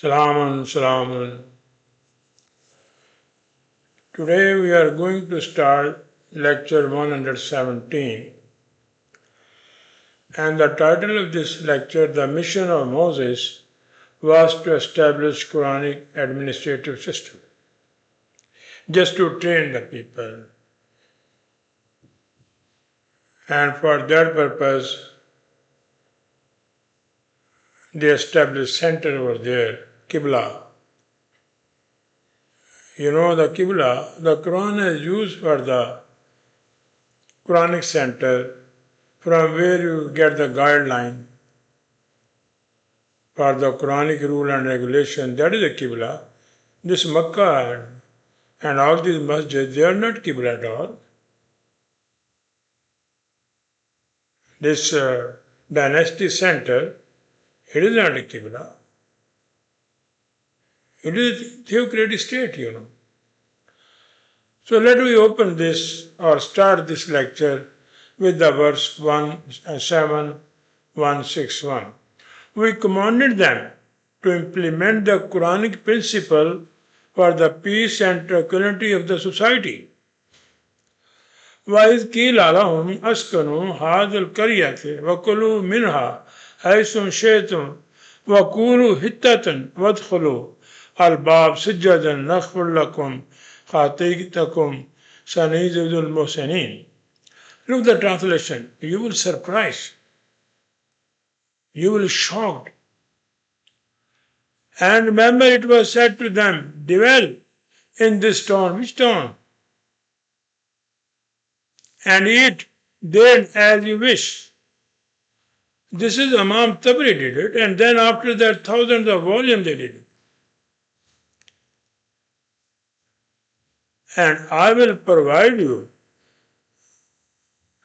Salaman, Salaman. Today we are going to start lecture 117. And the title of this lecture, The Mission of Moses, was to establish Quranic Administrative System. Just to train the people. And for that purpose, they established center over there, Qibla. You know the Qibla, the Quran is used for the Quranic center from where you get the guideline for the Quranic rule and regulation. That is the Qibla. This Makkah and all these masjids, they are not Qibla at all. This dynasty center, it is not a Qibla. It is a theocratic state, you know. So let me open this or start this lecture with the verse 7161. We commanded them to implement the Quranic principle for the peace and tranquility of the society. وَإِذْ قِيلَ لَهُمْ أَسْكُنُوا هَٰذِهِ الْقَرْيَةَ وَكُلُوا مِنْهَا حَيْثُ شِئْتُمْ وَقُولُوا حِطَّةٌ وَادْخُلُوا الْبَابَ سُجَّدًا نَغْفِرْ لَكُمْ خَطِيئَتَكُمْ سَنَزِيدُ الْمُحْسِنِينَ. Look at the translation. You will surprise. You will be shocked. And remember, it was said to them, dwell in this town. Which town? And eat then as you wish. This is Imam Tabari did it, and then after that thousands of volumes they did it. And I will provide you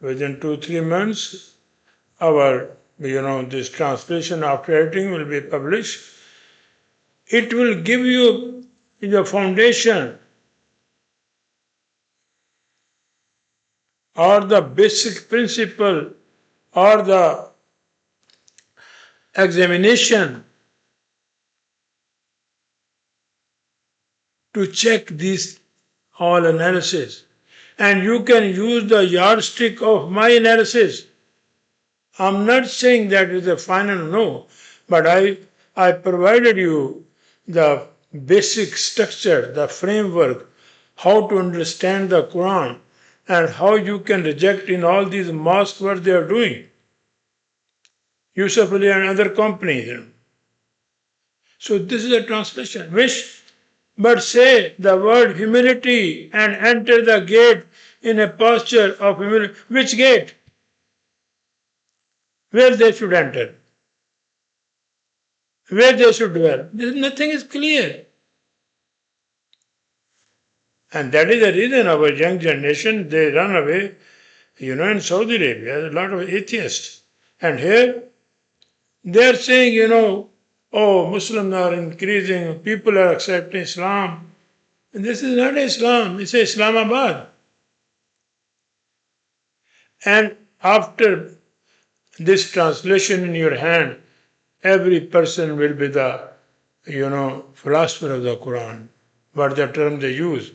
within 2-3 months. This translation after editing will be published. It will give you the foundation or the basic principle or the examination to check these all analysis. And you can use the yardstick of my analysis. I'm not saying that is a final no, but I provided you the basic structure, the framework, how to understand the Quran and how you can reject in all these mosques what they are doing. Yusuf Ali and other companies. So this is a translation. But say the word humility and enter the gate in a posture of humility. Which gate? Where they should enter? Where they should dwell? Nothing is clear. And that is the reason our young generation, they run away. In Saudi Arabia, a lot of atheists. And here, they are saying, Muslims are increasing, people are accepting Islam. And this is not Islam, it's Islamabad. And after this translation in your hand, every person will be the, philosopher of the Quran, what the term they use.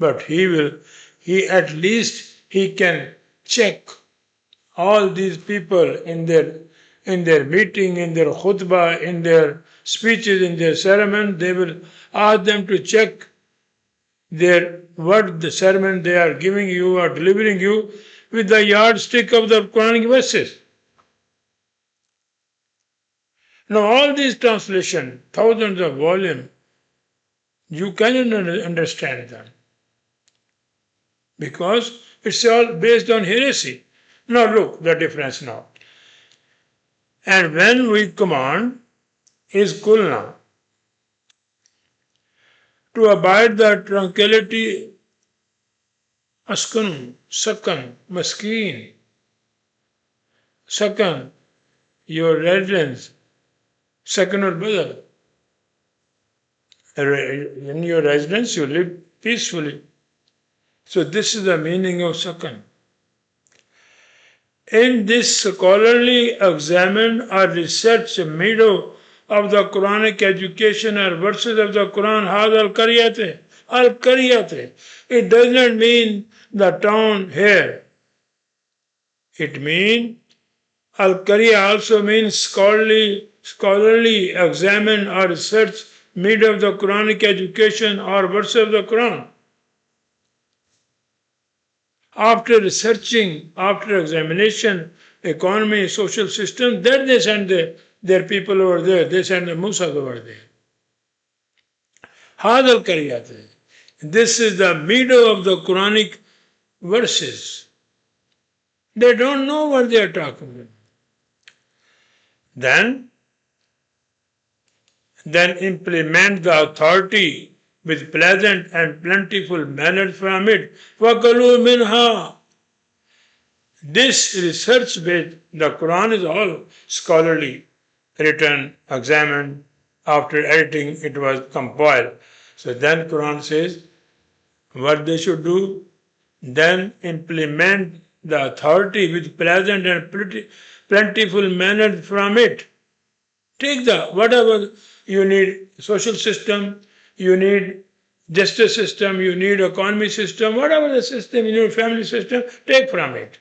But he can check all these people in their meeting, in their khutbah, in their speeches, in their sermon. They will ask them to check what the sermon they are giving you or delivering you with the yardstick of the Quranic verses. Now all these translations, thousands of volumes, you cannot understand them because it's all based on heresy. Now look the difference now. And when we command is kulna, to abide the tranquility, askun, sakan, maskeen, sakan, your residence, sakanul badal. In your residence you live peacefully. So this is the meaning of sakan. In this scholarly examine or research made of the Quranic education or verses of the Quran, هذا القرية. Al-Qaryate. It does not mean the town here. It means Al-Qariya also means scholarly examine or research mid of the Quranic education or verse of the Quran. After researching, after examination, economy, social system, then they send their people over there. They send the Musa over there. Hadal Kariyate. This is the middle of the Quranic verses. They don't know what they are talking about. Then implement the authority with pleasant and plentiful manners from it. وَكَلُوا مِنْهَا. This research-based, the Quran is all scholarly, written, examined, after editing it was compiled. So then Quran says what they should do, then implement the authority with pleasant and plentiful manners from it. Take whatever you need, social system, you need justice system, you need economy system, whatever the system, you need family system, take from it.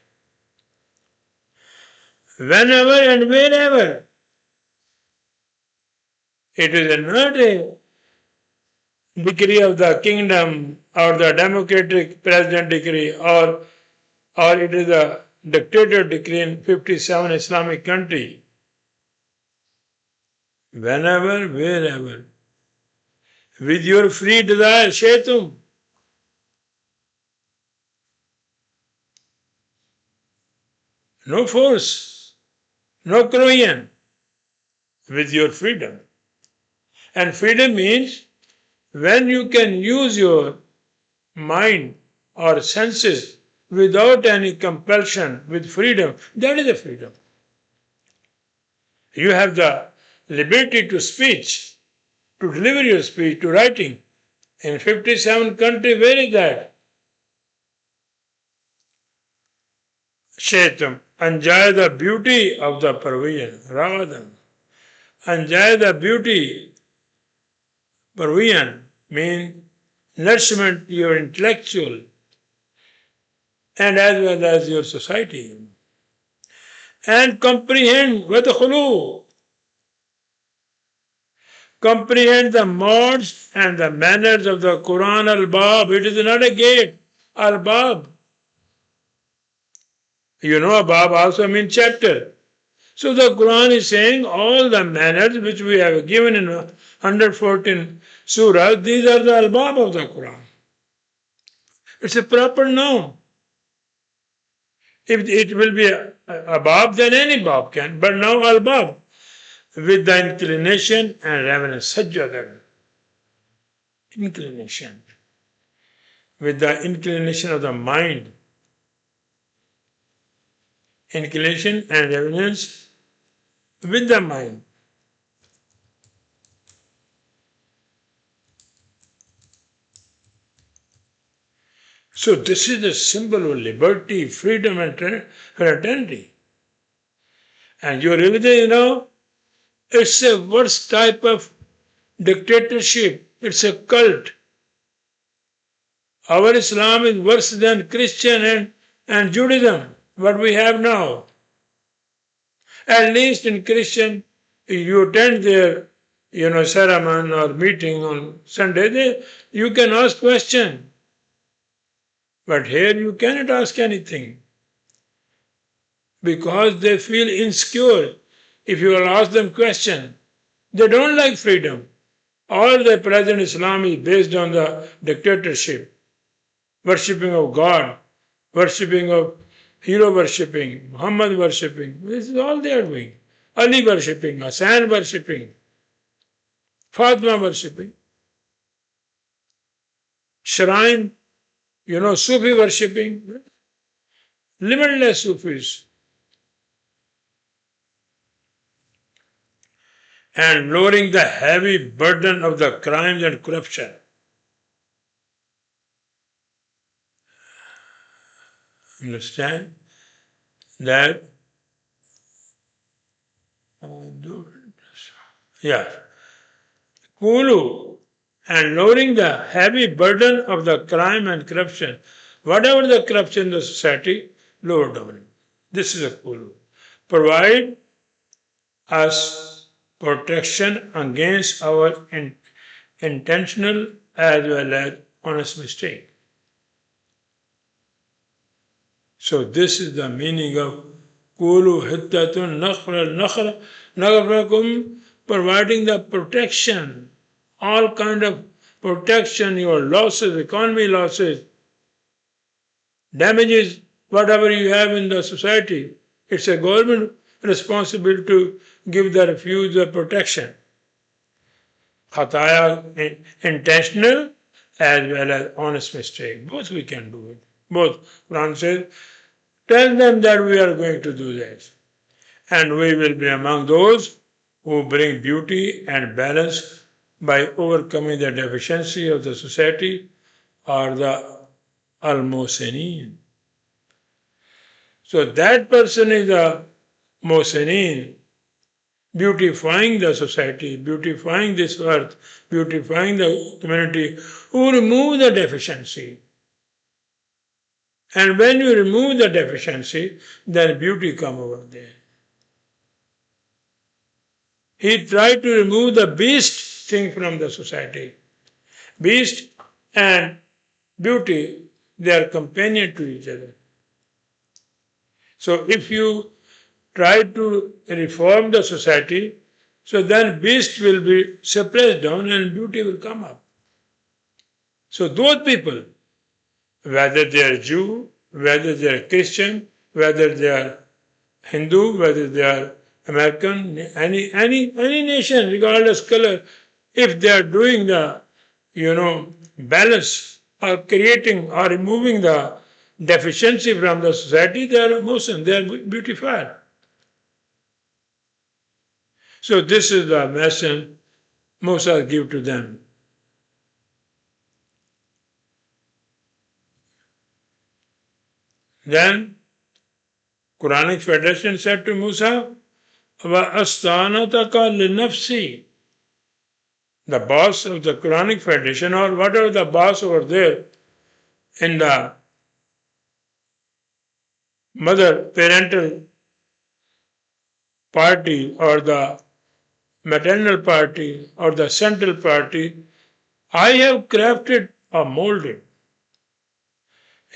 Whenever and wherever. It is not a decree of the kingdom or the democratic president decree or it is a dictator decree in 57 Islamic country. Whenever, wherever. With your free desire, shaitum. No force, no Korean. With your freedom. And freedom means when you can use your mind or senses without any compulsion, with freedom, that is a freedom. You have the liberty to speech, to deliver your speech, to writing. In 57 countries, where is that? Shaitam, enjoy the beauty of the provision, Ravadan. Enjoy the beauty, provision means nourishment, your intellectual, and as well as your society. And comprehend وَدْخُلُوا. Comprehend the modes and the manners of the Quran al-Bab. It is not a gate. Al-Bab. You know, Bab also means chapter. So the Quran is saying all the manners which we have given in 114 surahs, these are the al-Bab of the Quran. It's a proper noun. If it will be a Bab, then any Bab can. But now al-Bab, with the inclination and reverence, sajjada. Inclination. With the inclination of the mind. Inclination and reverence with the mind. So this is the symbol of liberty, freedom and fraternity. And your religion, it's a worse type of dictatorship. It's a cult. Our Islam is worse than Christian and Judaism, what we have now. At least in Christian, you attend their, sermon or meeting on Sunday, you can ask questions. But here you cannot ask anything. Because they feel insecure if you will ask them questions. They don't like freedom. All the present Islam is based on the dictatorship, worshipping of God, worshipping of hero worshipping, Muhammad worshipping. This is all they are doing. Ali worshipping, Hassan worshipping, Fatima worshipping, shrine, Sufi worshipping, limitless Sufis. And lowering the heavy burden of the crimes and corruption. Understand that Yeah. Kulu, and lowering the heavy burden of the crime and corruption. Whatever the corruption in the society, lower down. This is a Kulu. Provide us protection against our intentional as well as honest mistake. So this is the meaning of Kulu Hittatun Nakhrakum, providing the protection, all kind of protection, your losses, economy losses, damages, whatever you have in the society. It's a government responsibility to give the refuge the protection. Khataya intentional as well as honest mistake. Both we can do it. Both. Quran says, tell them that we are going to do this. And we will be among those who bring beauty and balance by overcoming the deficiency of the society or the al-Muhsinin. So that person is a Muhsinin, beautifying the society, beautifying this earth, beautifying the community, who remove the deficiency. And when you remove the deficiency, then beauty comes over there. He tried to remove the beast thing from the society. Beast and beauty, they are companion to each other. So if you try to reform the society, so then beast will be suppressed down and beauty will come up. So those people, whether they are Jew, whether they are Christian, whether they are Hindu, whether they are American, any nation, regardless color, if they are doing the, balance or creating or removing the deficiency from the society, they are Muslim, they are beautified. So this is the message Musa gave to them. Then Quranic Federation said to Musa, وَأَسْتَانَتَكَ لِنَفْسِي. The boss of the Quranic Federation, or whatever the boss over there in the mother parental party or the maternal party or the central party, I have crafted or molded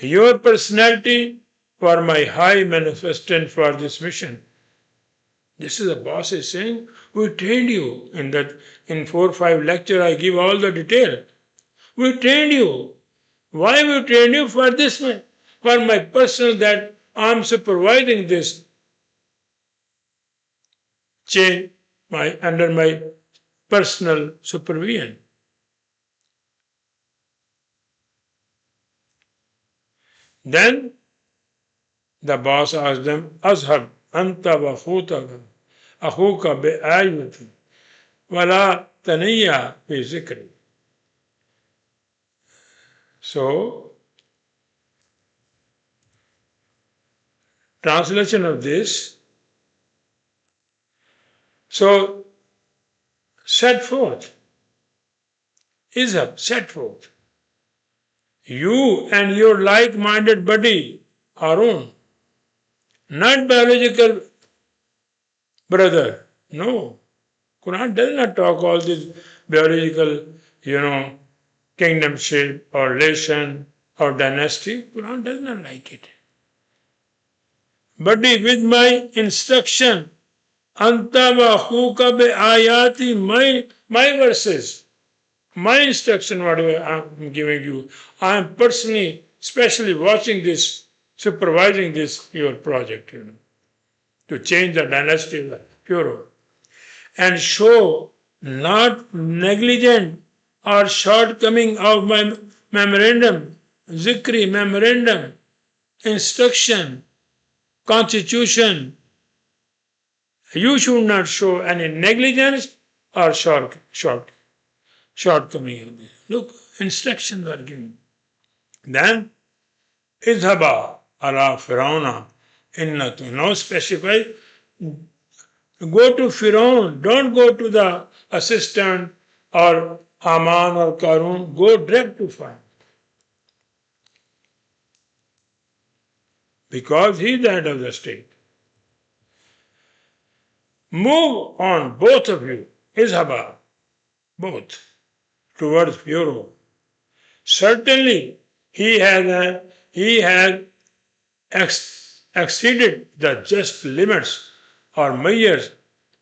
your personality for my high manifestation for this mission. This is the boss is saying, we trained you in 4 or 5 lectures I give all the detail. We trained you. Why we trained you? For this one, for my personal that I'm supervising this chain under my personal supervision. Then the boss asked them, Azhab, anta wa akhuka bi'ayati, wala taniya bi zikri. So, translation of this, so set forth, Izhab, set forth. You and your like-minded buddy, Harun, not biological brother. No. Quran does not talk all this biological, kingdomship or relation or dynasty. Quran does not like it. Buddy, with my instruction, Anta wa akhuka bi ayati, my verses, my instruction, whatever I'm giving you, I am personally, specially watching this, supervising this, your project, to change the dynasty of the Pharaoh. And show not negligent or shortcoming of my memorandum, zikri, memorandum, instruction, constitution. You should not show any negligence or shortcoming. Look, instructions are given. Then, idhaba ala Pharaoh, no specify, Go to Pharaoh, don't go to the assistant or Haman or Karun, go direct to Pharaoh. Because he is the head of the state. Move on, both of you, Izhaba, both, towards Pharaoh. Certainly, he has exceeded the just limits or measures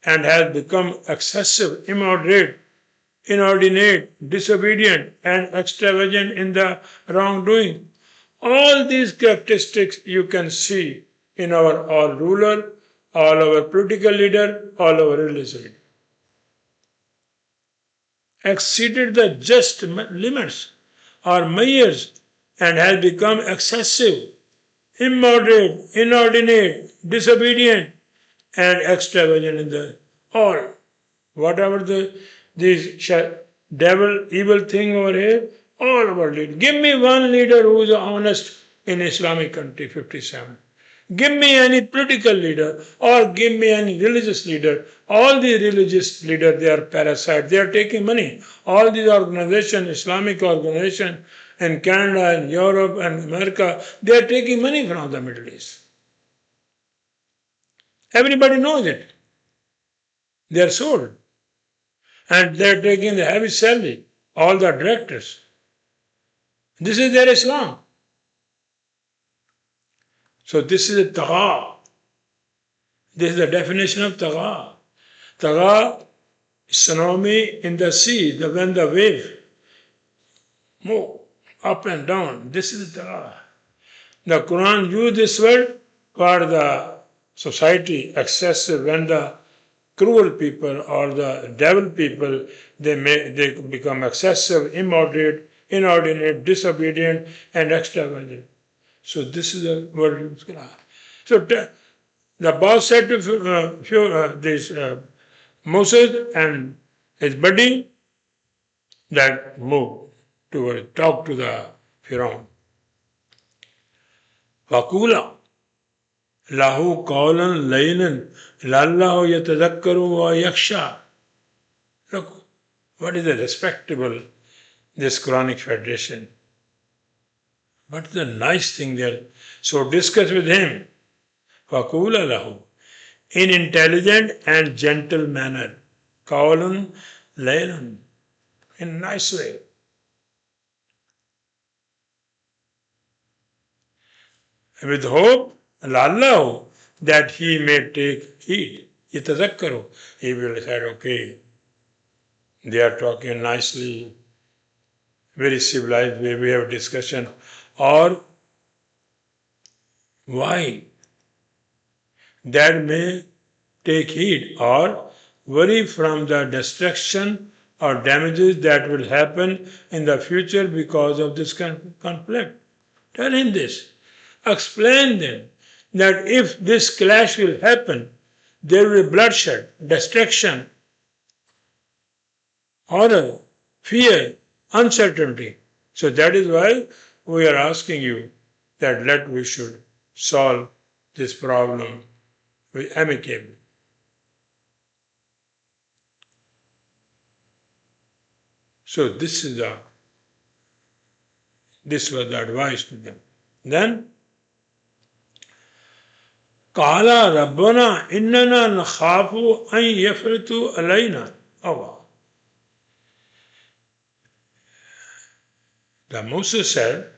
and has become excessive, immoderate, inordinate, disobedient, and extravagant in the wrongdoing. All these characteristics you can see in our all ruler, all our political leader, all our religious leader. Exceeded the just limits or measures and has become excessive, immoderate, inordinate, disobedient, and extravagant in the all. Whatever these devil evil thing over here, all our leaders. Give me one leader who is honest in Islamic country, 57. Give me any political leader or give me any religious leader. All the religious leaders, they are parasites. They are taking money. All these organizations, Islamic organizations in Canada and Europe and America, they are taking money from the Middle East. Everybody knows it. They are sold. And they are taking the heavy salary, all the directors. This is their Islam. So this is a tagha. This is the definition of tagha. Tagha is tsunami in the sea, when the wave move up and down. This is tagha. The Quran used this word for the society excessive when the cruel people or the devil people, they become excessive, immoderate, inordinate, disobedient, and extravagant. So this is the word used. So the boss said to Moses and his buddy that move to talk to the Pharaoh. Fakula lahu qawlan laynan lallahu yatadakkaru wa yaksha. Look, what is the respectable, this Quranic Federation? What's the nice thing there? So discuss with him. Fakula lahu. In intelligent and gentle manner. Qawlan laynan. In a nice way. With hope, lallahu, that he may take heed. Yatazakkaru. He will decide, okay, they are talking nicely, very civilized way, we have discussion. Or why? That may take heed or worry from the destruction or damages that will happen in the future because of this conflict. Tell him this. Explain them that if this clash will happen, there will be bloodshed, destruction, horror, fear, uncertainty. So that is why we are asking you that we should solve this problem amicably. So this was the advice to them. Then Qala Rabbana innana nakhafu an yafritu alayna. Oh. The Musa said,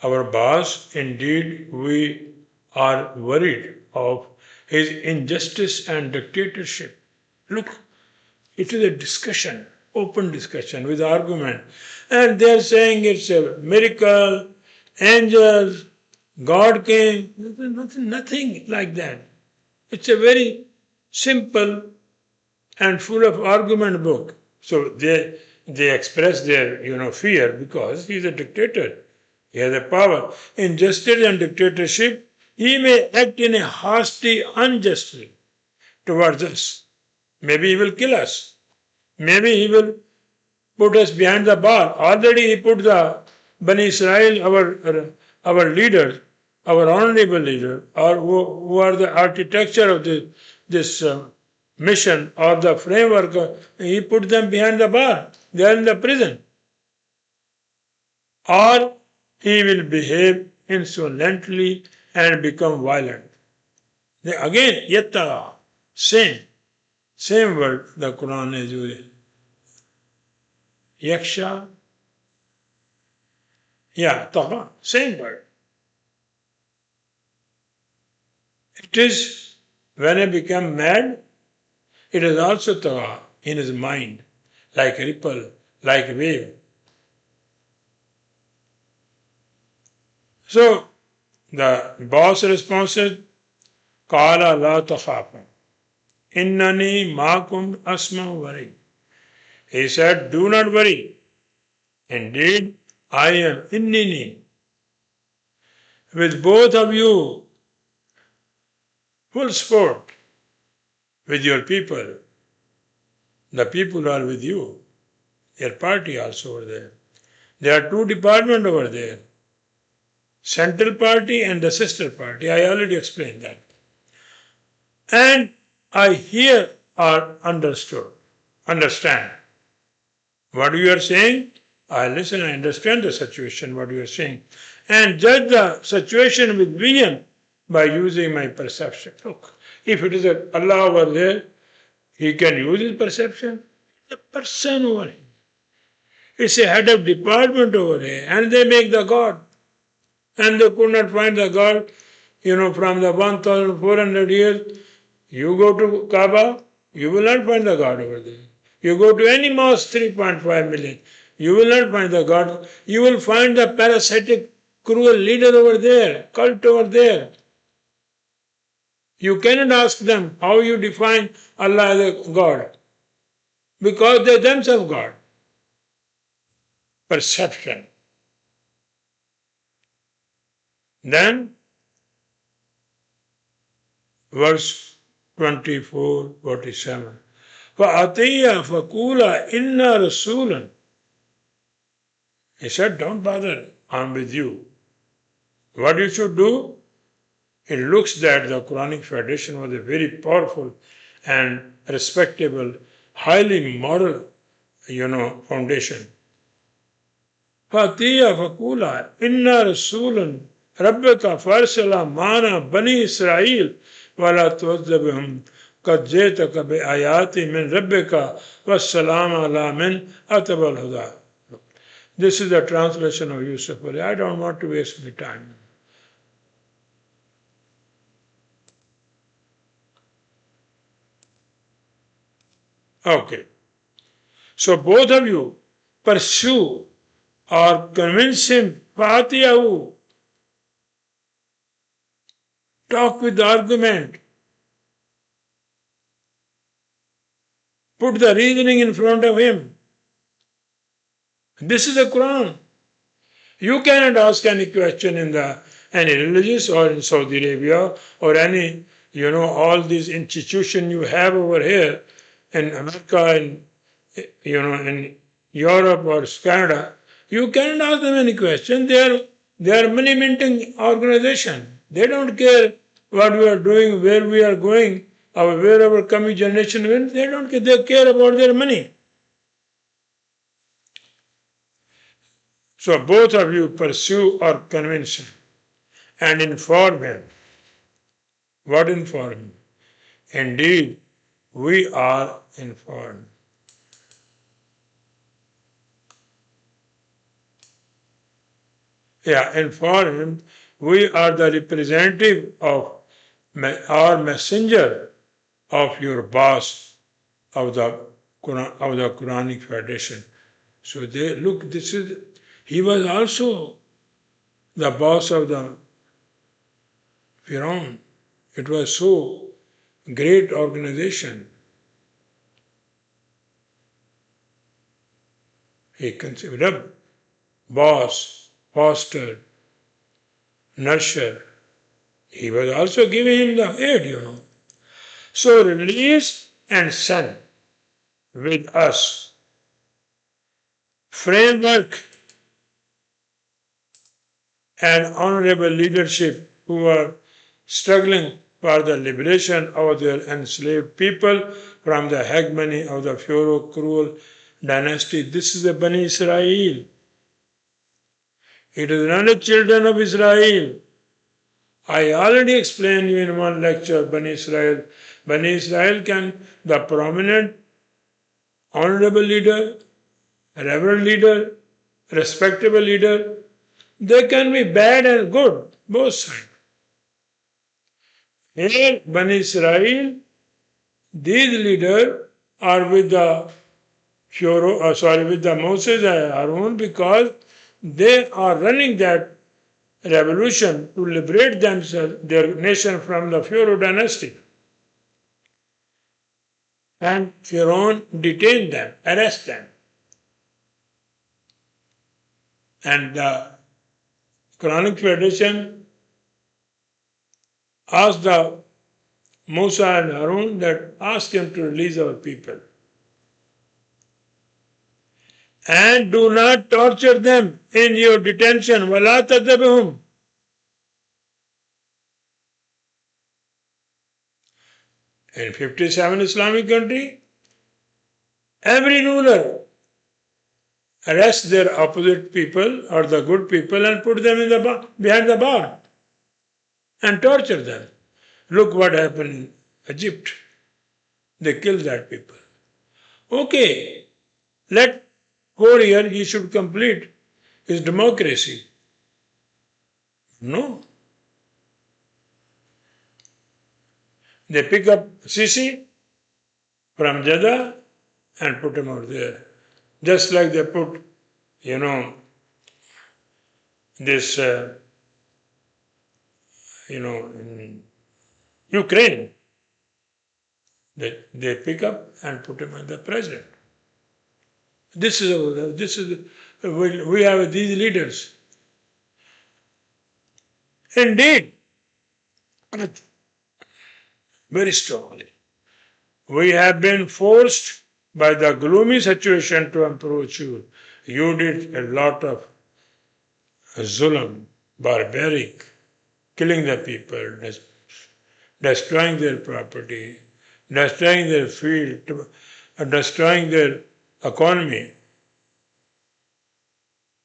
our boss, indeed we are worried of his injustice and dictatorship. Look, it is a discussion, open discussion with argument. And they are saying it's a miracle, angels, God came, nothing like that. It's a very simple and full of argument book. So they express their fear because he is a dictator. He has a power. In justice and dictatorship, he may act in a hasty, unjustly towards us. Maybe he will kill us. Maybe he will put us behind the bar. Already he put the Bani Israel, our leaders, our honorable leader, or who are the architecture of this mission or the framework, he put them behind the bar. They are in the prison. Or he will behave insolently and become violent. Again, yatta, same word the Quran is using. Yaksha, taqa, same word. It is when I become mad, it is also taqa in his mind, like ripple, like wave. So the boss responses, Qala la takhafu. Innani ma'akum asma wari. He said, do not worry. Indeed, I am innini. With both of you, full sport with your people. The people are with you. Your party also over there. There are two departments over there. Central party and the sister party. I already explained that. And I hear or understand. What you are saying, I listen, I understand the situation, what you are saying. And judge the situation with vision by using my perception. Look, if it is Allah over there, he can use his perception. The person over him. It's a head of department over here, and they make the God. And they could not find the God, from the 1,400 years. You go to Kaaba, you will not find the God over there. You go to any mosque, 3.5 million, you will not find the God. You will find the parasitic, cruel leader over there, cult over there. You cannot ask them how you define Allah as a God. Because they themselves God. Perception. Then, verse 24, 47. فَأَتِيَّ فَقُولَ إِنَّا رَسُولًا. He said, don't bother, I'm with you. What you should do? It looks that the Quranic tradition was a very powerful and respectable, highly moral, foundation. فَأَتِيَّ فَقُولَ إِنَّا رَسُولًا رَبَّكَ فَأَرْسِلْ مَعَنَا بَنِي إِسْرَائِيلَ وَلَا تُعَذِّبْهُمْ قَدْ جِئْتَكَ بِآيَاتٍ مِّن رَبِّكَ وَالسَّلَامُ عَلَىٰ مَنْ اتَّبَعَ الْهُدَىٰ. This is the translation of Yusuf. I don't want to waste my time. Okay. So both of you pursue or convince him, Fatiyahu. Talk with the argument. Put the reasoning in front of him. This is the Quran. You cannot ask any question in any religious or in Saudi Arabia or any, all these institutions you have over here in America and, in Europe or Canada. You cannot ask them any question. They are money minting organization. They don't care what we are doing, where we are going, or where our coming generation went. They don't care. They care about their money. So both of you pursue or convince him and inform him. What inform him? Indeed, we are informed. Inform him. We are the representative of our messenger of your boss of the Quranic Federation. So he was also the boss of the Pharaoh. It was so great organization. He considered boss, foster, nurture. He was also giving him the aid, So release and send with us framework and honorable leadership who are struggling for the liberation of their enslaved people from the hegemony of the Pharaoh cruel dynasty. This is the Bani Israel. It is not the children of Israel. I already explained you in one lecture, Bani Israel. Bani Israel the prominent, honorable leader, reverend leader, respectable leader, they can be bad and good, both sides. Here, Bani Israel, these leaders are with the with the Moses and Aaron because they are running that revolution to liberate themselves, their nation from the Pharaoh dynasty. And Pharaoh detained them, arrest them. And the Quranic Federation asked the Musa and Harun that ask him to release our people. And do not torture them in your detention. وَلَا تَذَبْهُمْ. In 57 Islamic country, every ruler arrests their opposite people or the good people and put them in behind the bar and torture them. Look what happened in Egypt. They killed that people. Okay, let 4 years he should complete his democracy. No. They pick up Sisi from Jeddah and put him out there. Just like they put, this, in Ukraine. They pick up and put him as the president. We have these leaders. Indeed, very strongly. We have been forced by the gloomy situation to approach you. You did a lot of zulm, barbaric, killing the people, destroying their property, destroying their field, destroying their economy.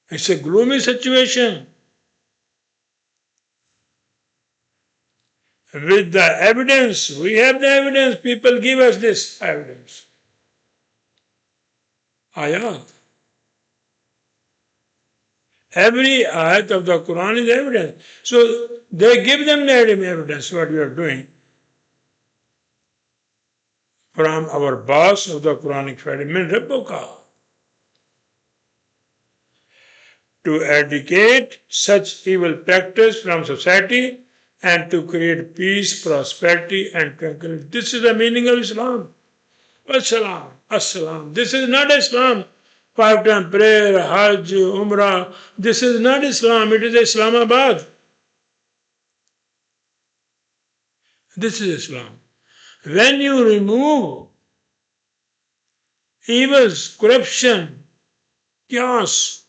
It's a gloomy situation. With the evidence, we have the evidence, people give us this evidence. Ayat. Every ayat of the Quran is evidence. So they give them the evidence, what we are doing. From our boss of the Quranic Federation, Rabbuka, to eradicate such evil practice from society and to create peace, prosperity, and tranquility. This is the meaning of Islam. As-salam, as-salam. This is not Islam. 5-time prayer, Hajj, Umrah. This is not Islam. It is Islamabad. This is Islam. When you remove evils, corruption, chaos,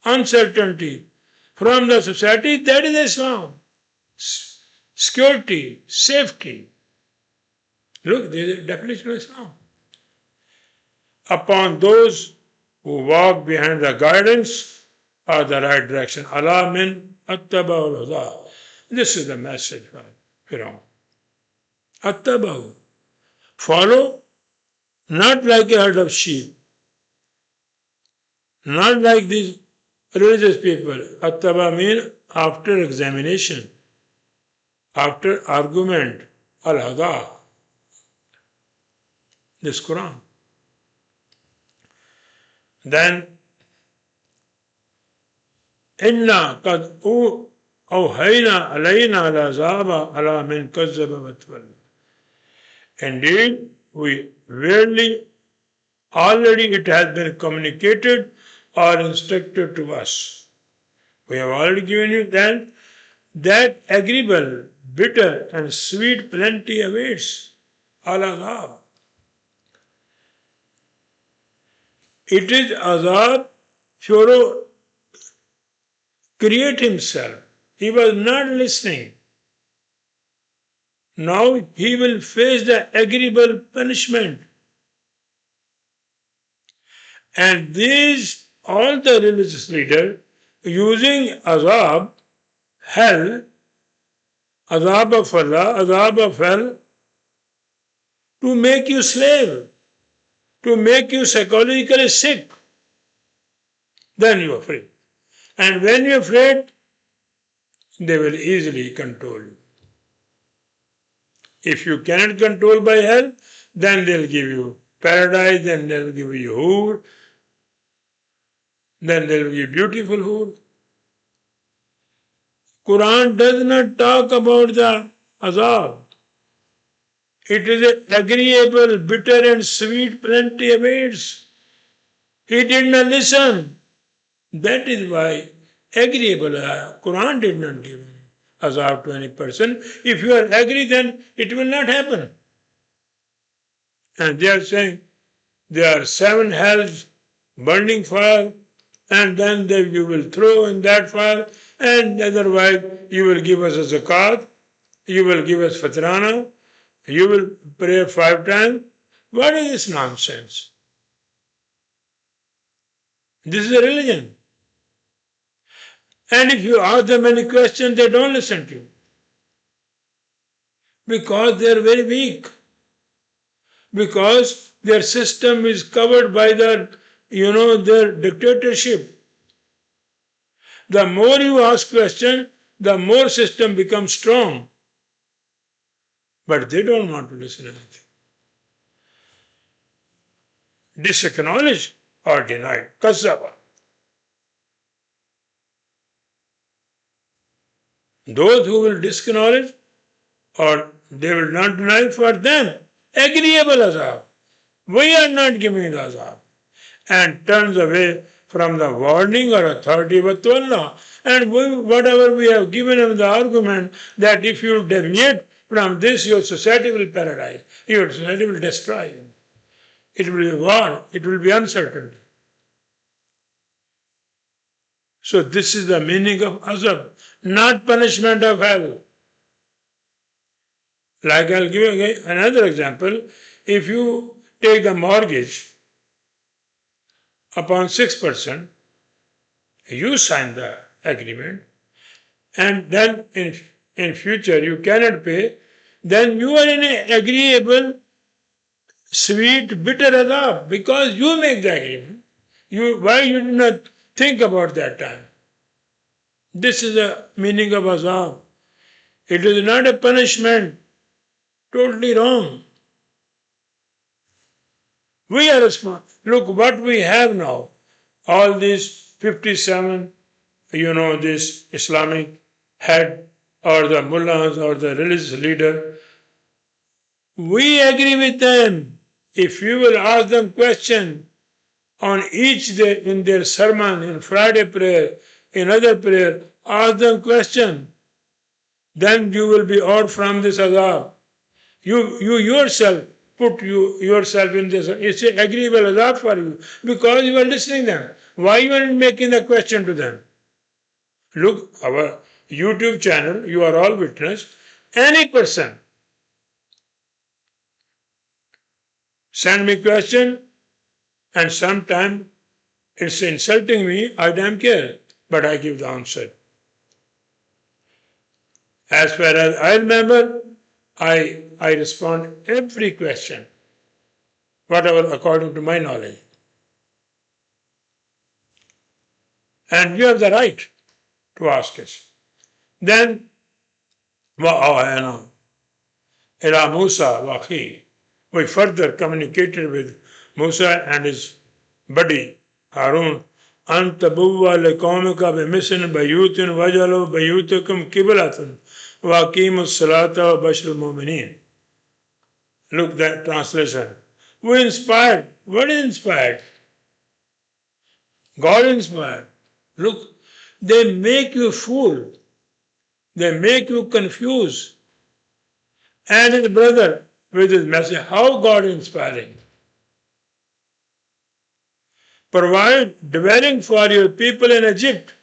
uncertainty from the society, that is Islam. Security, safety. Look, there is a definition of Islam. Upon those who walk behind the guidance or the right direction. Allah min attaba'ul huda. This is the message from Pharaoh. Attaba'u. Follow, not like a herd of sheep. Not like these religious people. Attaba means after examination, after argument, al-hada, this Quran. Then, inna qad awhayna alayna al-azaba ala min kazzaba wa tawalla. Indeed, we verily, already it has been communicated or instructed to us. We have already given you then that agreeable, bitter and sweet plenty awaits. Al-azab. It is azab. Pharaoh create himself. He was not listening. Now he will face the agreeable punishment. And these, all the religious leaders, using azab, hell, azab of Allah, azab of hell, to make you slave, to make you psychologically sick, then you are free. And when you are afraid, they will easily control you. If you cannot control by hell, then they'll give you paradise, then they'll give you hoor, then they'll give you beautiful hoor. Quran does not talk about the azab. It is an agreeable, bitter and sweet plenty awaits. He did not listen. That is why agreeable, Quran did not give azab to any person. If you are agree, then it will not happen. And they are saying there are 7 hells, burning fire, and then you will throw in that fire, and otherwise you will give us a zakat, you will give us fatrana, you will pray 5 times. What is this nonsense? This is a religion. And if you ask them any question, they don't listen to you. Because they are very weak. Because their system is covered by their dictatorship. The more you ask questions, the more system becomes strong. But they don't want to listen to anything. Disacknowledge or deny. Kazzaba. Those who will disacknowledge or they will not deny, for them agreeable azab. We are not giving the azab. And turns away from the warning or authority of Allah. And whatever we have given him the argument that if you deviate from this, your society will paralyze. Your society will destroy you. It will be war. It will be uncertain. So this is the meaning of azab, not punishment of hell. Like I'll give you another example. If you take the mortgage upon 6%, you sign the agreement, and then in future you cannot pay, then you are in an agreeable, sweet, bitter azab because you make the agreement. Why you did not think about that time? This is the meaning of azab. It is not a punishment. Totally wrong. We are responsible. Look what we have now. All these 57, this Islamic head or the mullahs or the religious leader. We agree with them. If you will ask them question on each day in their sermon, in Friday prayer, in other prayer, ask them question, then you will be out from this azab. You yourself put yourself in this. It's an agreeable azab for you because you are listening to them. Why you are making the question to them? Look, our YouTube channel, you are all witness. Any person send me question and sometimes it's insulting me, I don't care, but I give the answer. As far as I remember, I respond every question, whatever according to my knowledge. And you have the right to ask us. Then, ila Musa wa akhi, we further communicated with Musa and his buddy Harun, أن تبوأ لقومك بمصر بيوت وجعلوا بيوتكم قبلة وأقيموا الصلاة وبشر المؤمنين. Look that translation. We inspired. What is inspired? God inspired. Look, they make you fool. They make you confused. And his brother with his message, how God inspiring? Provide dwelling for your people in Egypt.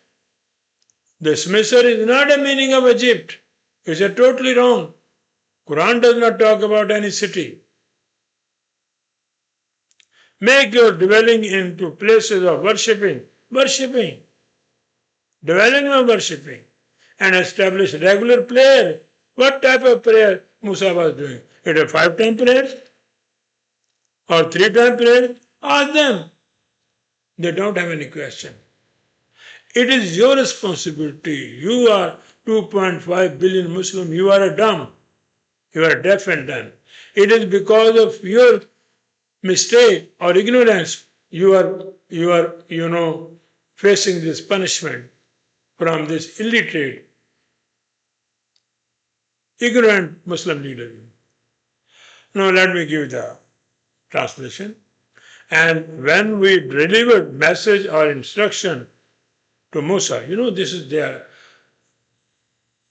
This Misr is not a meaning of Egypt. It's a totally wrong. Quran does not talk about any city. Make your dwelling into places of worshipping, dwelling of worshipping, and establish regular prayer. What type of prayer Musa was doing? It a 5-time prayer or 3-time prayer? Ask them. They don't have any question. It is your responsibility. You are 2.5 billion Muslim. You are a dumb. You are deaf and dumb. It is because of your mistake or ignorance you are facing this punishment from this illiterate, ignorant Muslim leader. Now let me give the translation. And when we delivered message or instruction to Musa, this is their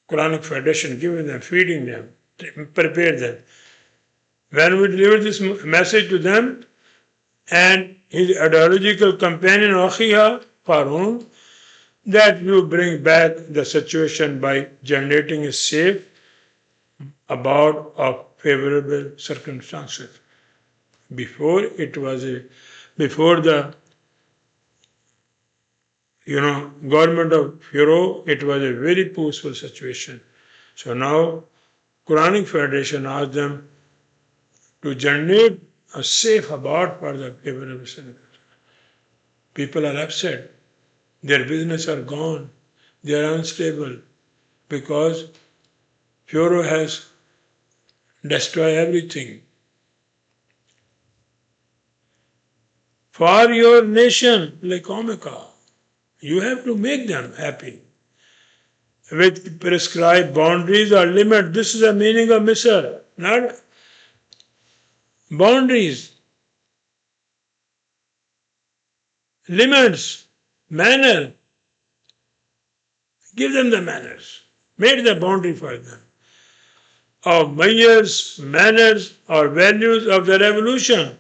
Quranic Federation, giving them, feeding them, prepare them. When we delivered this message to them and his ideological companion Akhiha, Pharaoh, that you bring back the situation by generating a safe abode of favorable circumstances. Before the government of Pharaoh, it was a very peaceful situation. So now Quranic Federation asked them to generate a safe abode for the favorable circumstances. People are upset. Their business are gone. They are unstable because Pharaoh has destroyed everything. For your nation, like Omega, you have to make them happy. With prescribed boundaries or limits. This is the meaning of Misr, not boundaries, limits, manner. Give them the manners. Make the boundary for them. Of measures, manners, or values of the revolution.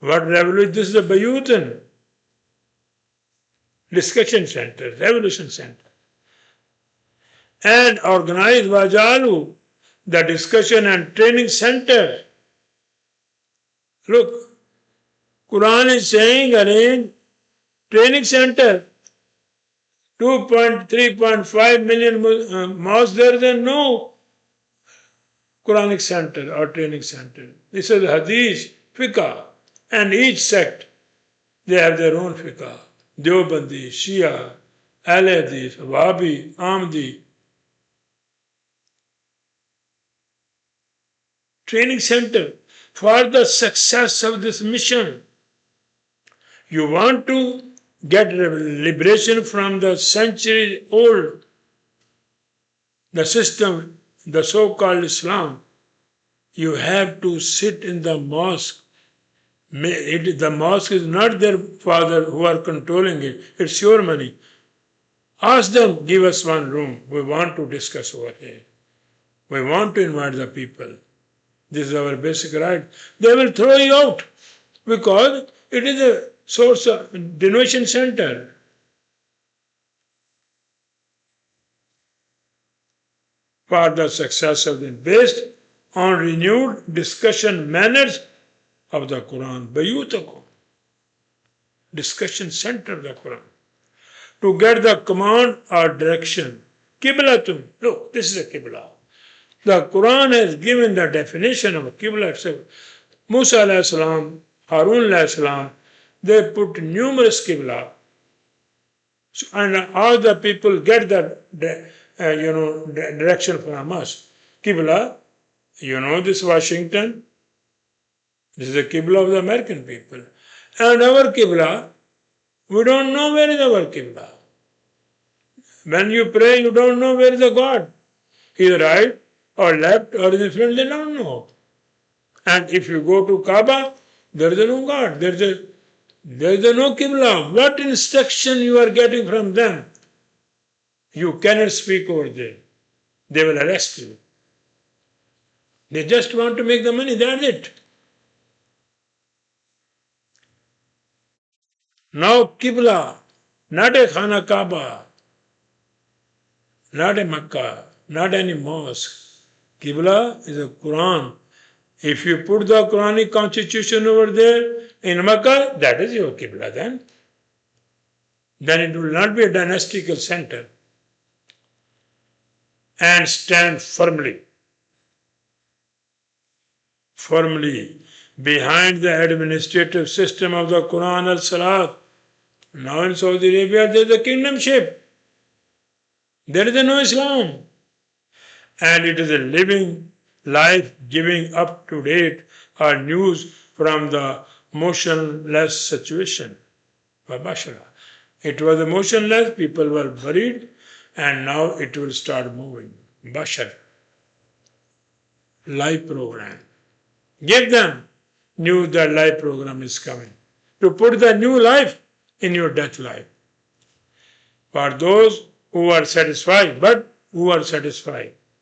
What revolution? This is the Bayutan discussion center, revolution center. And organize Wajalu, the discussion and training center. Look, Quran is saying arrange training center. 3.5 million mosques, there is no Quranic center or training center. This is Hadith, Fiqh, and each sect, they have their own Fiqh. Deobandi, Shia, Al-Hadith, Wahhabi, Ahmadi. Training center for the success of this mission. You want to get liberation from the century old, the system, the so-called Islam. You have to sit in the mosque. The mosque is not their father who are controlling it. It's your money. Ask them, give us one room. We want to discuss over here. We want to invite the people. This is our basic right. They will throw you out because it is a source of denouement center. For the success of the based on renewed discussion manners of the Quran. Bayutakum. Discussion center of the Quran. To get the command or direction. Qiblatum. Look, this is a Qibla. The Quran has given the definition of a Qibla itself. Musa alayhi salam, Harun alayhi salam, they put numerous Qibla. And all the people get that direction from us. Qibla, this Washington, this is the Qibla of the American people. And our Qibla, we don't know where is our Qibla. When you pray, you don't know where is the God. He is right or left or in front, they don't know. And if you go to Kaaba, there is no God. There is no Qibla. What instruction you are getting from them? You cannot speak over there. They will arrest you. They just want to make the money, that's it. Now Qibla, not a Khana Kaaba, not a Makkah, not any mosque. Qibla is a Quran. If you put the Quranic constitution over there in Makkah, that is your Qibla then. Then it will not be a dynastical center. And stand firmly behind the administrative system of the Quran al-Salat. Now in Saudi Arabia there is a kingdomship. There is no Islam. And it is a living life giving up to date or news from the motionless situation. It was motionless, people were buried, and now it will start moving. Bashar. Life program. Give them news that life program is coming. To put the new life in your death life. For those who are satisfied,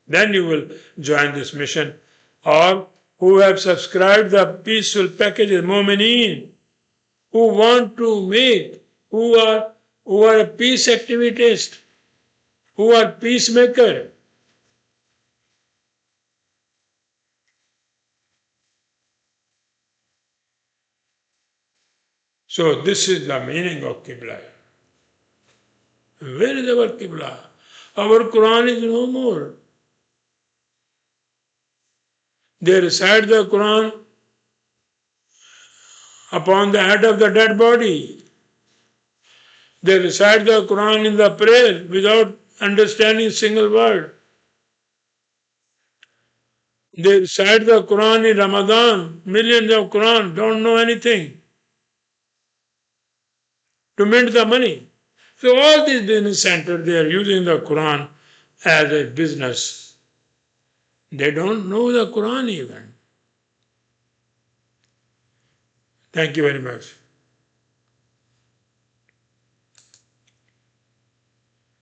then you will join this mission. Or who have subscribed the peaceful package of Mu'mineen, who want to make, who are a peace activist, who are peacemaker. So this is the meaning of Qibla. Where is our Qibla? Our Quran is no more. They recite the Quran upon the head of the dead body. They recite the Quran in the prayer without understanding a single word. They recite the Quran in Ramadan. Millions of Quran don't know anything to mint the money. So all these business centers, they are using the Quran as a business. They don't know the Quran even. Thank you very much.